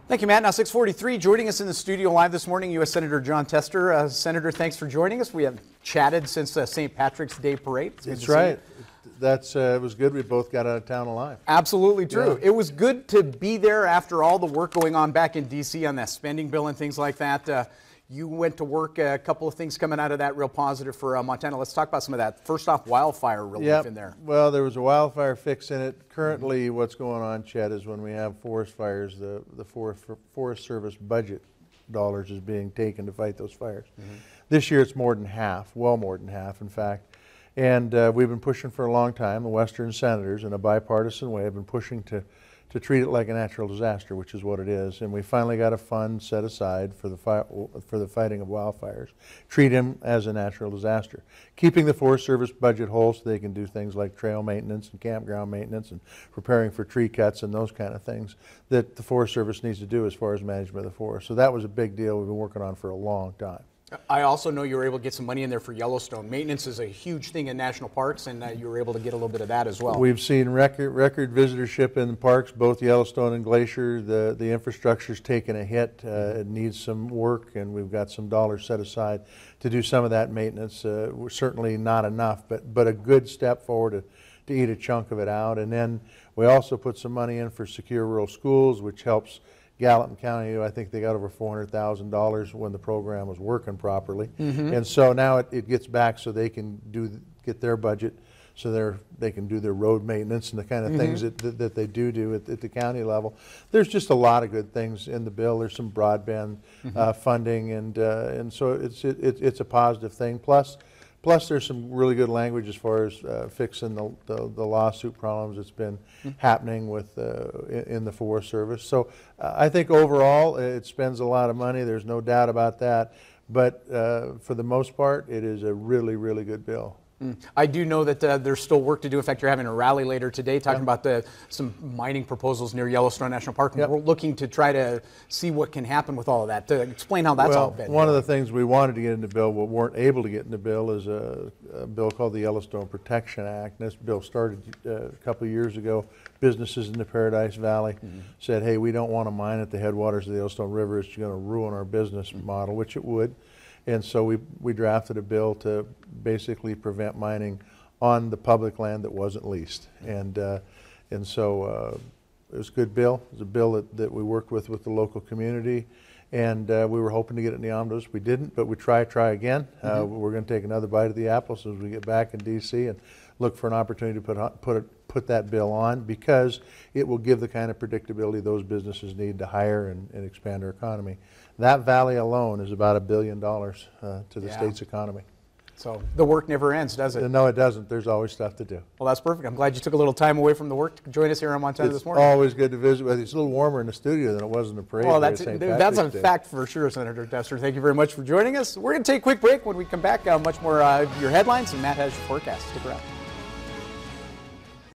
Thank you, Matt. Now 6:43, joining us in the studio live this morning, U.S. Senator Jon Tester. Senator, thanks for joining us. We have chatted since St. Patrick's Day Parade. That's right. It was good. We both got out of town alive. Absolutely true. Yeah. It was good to be there after all the work going on back in D.C. on that spending bill and things like that. You went to work, a couple of things coming out of that real positive for Montana. Let's talk about some of that. First off, wildfire relief in there. Well, there was a wildfire fix in it. Currently, what's going on, Chet, is when we have forest fires, the Forest Service budget dollars is being taken to fight those fires. This year, it's more than half, well more than half, in fact. And we've been pushing for a long time. The Western senators, in a bipartisan way, have been pushing to treat it like a natural disaster, which is what it is. And we finally got a fund set aside for the fighting of wildfires. Treat them as a natural disaster. Keeping the Forest Service budget whole so they can do things like trail maintenance and campground maintenance and preparing for tree cuts and those kind of things that the Forest Service needs to do as far as management of the forest. So that was a big deal we've been working on for a long time. I also know you were able to get some money in there for Yellowstone. Maintenance is a huge thing in national parks, and you were able to get a little bit of that as well. We've seen record visitorship in the parks, both Yellowstone and Glacier. The infrastructure's taken a hit. It needs some work, and we've got some dollars set aside to do some of that maintenance. We're certainly not enough, but a good step forward to eat a chunk of it out. And then we also put some money in for secure rural schools, which helps Gallatin County. I think they got over $400,000 when the program was working properly. And so now it gets back so they can get their budget so they can do their road maintenance and the kind of things that they do at the county level. There's just a lot of good things in the bill. There's some broadband funding, and so it's a positive thing. Plus, there's some really good language as far as fixing the lawsuit problems that's been happening with in the Forest Service. So I think overall it spends a lot of money. There's no doubt about that. But for the most part, it is a really, really good bill. I do know that there's still work to do. In fact, you're having a rally later today talking about some mining proposals near Yellowstone National Park. We're looking to try to see what can happen with all of that. To explain how that's all been. One of the things we wanted to get in the bill but weren't able to get in the bill is a bill called the Yellowstone Protection Act. And this bill started a couple of years ago. Businesses in the Paradise Valley said, hey, we don't want to mine at the headwaters of the Yellowstone River. It's going to ruin our business model, which it would. And so we drafted a bill to basically prevent mining on the public land that wasn't leased. And so it was a good bill. It was a bill that we worked with the local community. And we were hoping to get it in the omnibus. We didn't, but we try again. We're going to take another bite of the apple as we get back in D.C. and look for an opportunity to put that bill on, because it will give the kind of predictability those businesses need to hire and expand our economy. That valley alone is about $1 billion to the state's economy. So the work never ends, does it? No, it doesn't. There's always stuff to do. Well, that's perfect. I'm glad you took a little time away from the work to join us here on Montana this morning. It's always good to visit with you. It's a little warmer in the studio than it was in the parade. Well, that's a fact for sure, Senator Tester. Thank you very much for joining us. We're going to take a quick break. When we come back, much more of your headlines, and Matt has your forecast. Stick around.